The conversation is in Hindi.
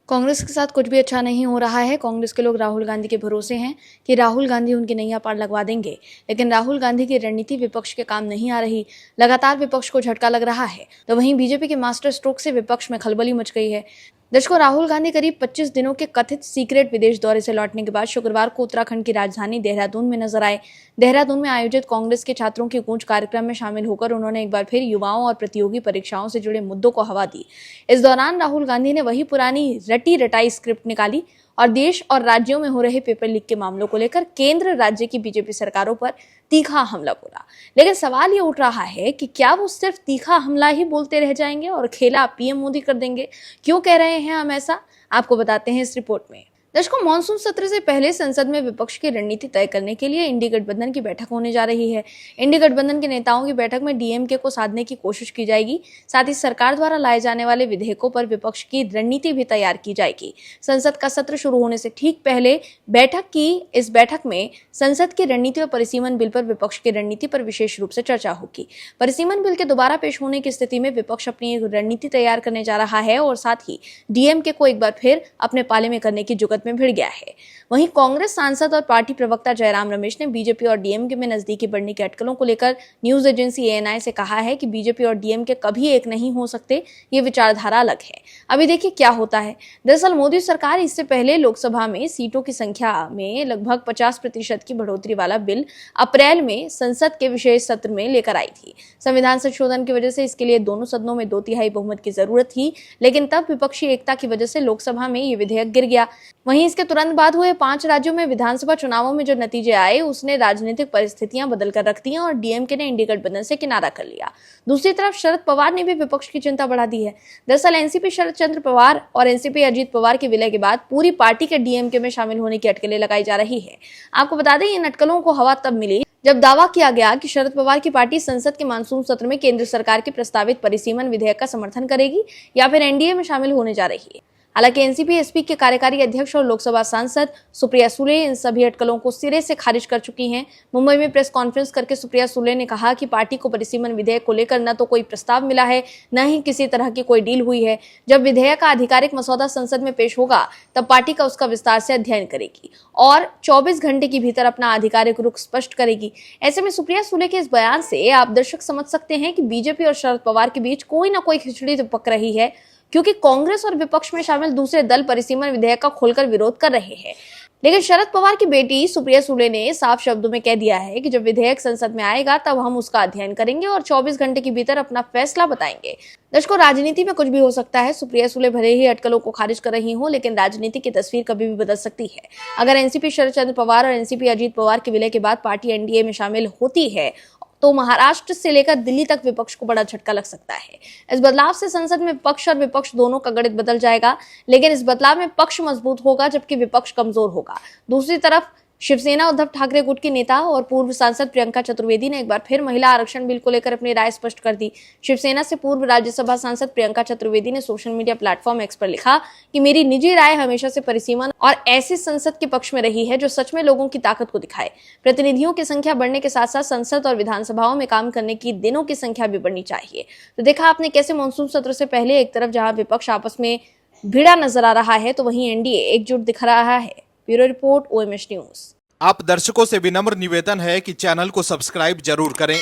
कांग्रेस के साथ कुछ भी अच्छा नहीं हो रहा है। कांग्रेस के लोग राहुल गांधी के भरोसे हैं कि राहुल गांधी उनकी नैया पार लगवा देंगे, लेकिन राहुल गांधी की रणनीति विपक्ष के काम नहीं आ रही। लगातार विपक्ष को झटका लग रहा है, तो वहीं बीजेपी के मास्टर स्ट्रोक से विपक्ष में खलबली मच गई है। दर्शकों, राहुल गांधी करीब 25 दिनों के कथित सीक्रेट विदेश दौरे से लौटने के बाद शुक्रवार को उत्तराखंड की राजधानी देहरादून में नजर आए। देहरादून में आयोजित कांग्रेस के छात्रों की गूंज कार्यक्रम में शामिल होकर उन्होंने एक बार फिर युवाओं और प्रतियोगी परीक्षाओं से जुड़े मुद्दों को हवा दी। इस दौरान राहुल गांधी ने वही पुरानी रटी रटाई स्क्रिप्ट निकाली और देश और राज्यों में हो रहे पेपर लीक के मामलों को लेकर केंद्र राज्य की बीजेपी सरकारों पर तीखा हमला बोला। लेकिन सवाल ये उठ रहा है कि क्या वो सिर्फ तीखा हमला ही बोलते रह जाएंगे और खेला पीएम मोदी कर देंगे? क्यों कह रहे हैं हम ऐसा, आपको बताते हैं इस रिपोर्ट में। दर्शकों, मानसून सत्र से पहले संसद में विपक्ष की रणनीति तय करने के लिए इंडी गठबंधन की बैठक होने जा रही है। इंडी गठबंधन के नेताओं की बैठक में डीएमके को साधने की कोशिश की जाएगी। साथ ही सरकार द्वारा लाए जाने वाले विधेयकों पर विपक्ष की रणनीति भी तैयार की जाएगी। संसद का सत्र शुरू होने से ठीक पहले इस बैठक में संसद की रणनीति और परिसीमन बिल पर विपक्ष की रणनीति पर विशेष रूप से चर्चा होगी। परिसीमन बिल के दोबारा पेश होने की स्थिति में विपक्ष अपनी एक रणनीति तैयार करने जा रहा है और साथ ही डीएमके को एक बार फिर अपने पाले में करने की जुगत में भिड़ गया है। वहीं कांग्रेस सांसद और पार्टी प्रवक्ता जयराम रमेश ने बीजेपी और डीएमके में नजदीकी बढ़ने की अटकलों को लेकर न्यूज एजेंसी एएनआई से कहा है कि बीजेपी और डीएमके कभी एक नहीं हो सकते, ये विचारधारा अलग है। अभी देखिए क्या होता है। दरअसल मोदी सरकार इससे पहले लोकसभा में सीटों की संख्या में लगभग 50% की बढ़ोतरी वाला बिल अप्रैल में संसद के विशेष सत्र में लेकर आई थी। संविधान संशोधन की वजह से इसके लिए दोनों सदनों में 2/3 बहुमत की जरूरत थी, लेकिन तब विपक्षी एकता की वजह से लोकसभा में ये विधेयक गिर गया। वहीं इसके तुरंत बाद हुए 5 राज्यों में विधानसभा चुनावों में जो नतीजे आए उसने राजनीतिक परिस्थितियां बदलकर रख दी और डीएमके ने इंडी गठबंधन से किनारा कर लिया। दूसरी तरफ शरद पवार ने भी विपक्ष की चिंता बढ़ा दी है। दरअसल एनसीपी शरद चंद्र पवार और एनसीपी अजीत पवार के विलय के बाद पूरी पार्टी के डीएमके में शामिल होने की अटकलें लगाई जा रही है। आपको बता दें, इन अटकलों को हवा तब मिली जब दावा किया गया कि शरद पवार की पार्टी संसद के मानसून सत्र में केंद्र सरकार के प्रस्तावित परिसीमन विधेयक का समर्थन करेगी या फिर एनडीए में शामिल होने जा रही है। हालांकि एनसीपी एसपी के कार्यकारी अध्यक्ष और लोकसभा सांसद सुप्रिया सुले इन सभी अटकलों को सिरे से खारिज कर चुकी हैं। मुंबई में प्रेस कॉन्फ्रेंस करके सुप्रिया सुले ने कहा कि पार्टी को परिसीमन विधेयक को लेकर न तो कोई प्रस्ताव मिला है, न ही किसी तरह की कोई डील हुई है। जब विधेयक का आधिकारिक मसौदा संसद में पेश होगा तब पार्टी का उसका विस्तार से अध्ययन करेगी और 24 घंटे के भीतर अपना आधिकारिक रुख स्पष्ट करेगी। ऐसे में सुप्रिया सुले के इस बयान से आप दर्शक समझ सकते हैं कि बीजेपी और शरद पवार के बीच कोई ना कोई खिचड़ी तो पक रही है, क्योंकि कांग्रेस और विपक्ष में शामिल दूसरे दल परिसीमन विधेयक का खोलकर विरोध कर रहे हैं। लेकिन शरद पवार की बेटी सुप्रिया सुले ने साफ शब्दों में कह दिया है कि जब विधेयक संसद में आएगा तब हम उसका अध्ययन करेंगे और 24 घंटे के भीतर अपना फैसला बताएंगे। दर्शकों, राजनीति में कुछ भी हो सकता है। सुप्रिया सुले भले ही अटकलों को खारिज कर रही हो, लेकिन राजनीति की तस्वीर कभी भी बदल सकती है। अगर एनसीपी शरद चंद्र पवार और एनसीपी अजीत पवार के विलय के बाद पार्टी एनडीए में शामिल होती है तो महाराष्ट्र से लेकर दिल्ली तक विपक्ष को बड़ा झटका लग सकता है। इस बदलाव से संसद में पक्ष और विपक्ष दोनों का गणित बदल जाएगा, लेकिन इस बदलाव में पक्ष मजबूत होगा जबकि विपक्ष कमजोर होगा। दूसरी तरफ शिवसेना उद्धव ठाकरे गुट की नेता और पूर्व सांसद प्रियंका चतुर्वेदी ने एक बार फिर महिला आरक्षण बिल को लेकर अपनी राय स्पष्ट कर दी। शिवसेना से पूर्व राज्यसभा सांसद प्रियंका चतुर्वेदी ने सोशल मीडिया प्लेटफॉर्म एक्स पर लिखा कि मेरी निजी राय हमेशा से परिसीमन और ऐसी संसद के पक्ष में रही है जो सच में लोगों की ताकत को दिखाए। प्रतिनिधियों की संख्या बढ़ने के साथ साथ संसद और विधानसभाओं में काम करने की दिनों की संख्या भी बढ़नी चाहिए। तो देखा आपने कैसे मानसून सत्र से पहले एक तरफ जहां विपक्ष आपस में भिड़ा नजर आ रहा है तो वहीं एनडीए एकजुट दिख रहा है। Bureau report, OMH news. आप दर्शकों से विनम्र निवेदन है कि चैनल को सब्सक्राइब जरूर करें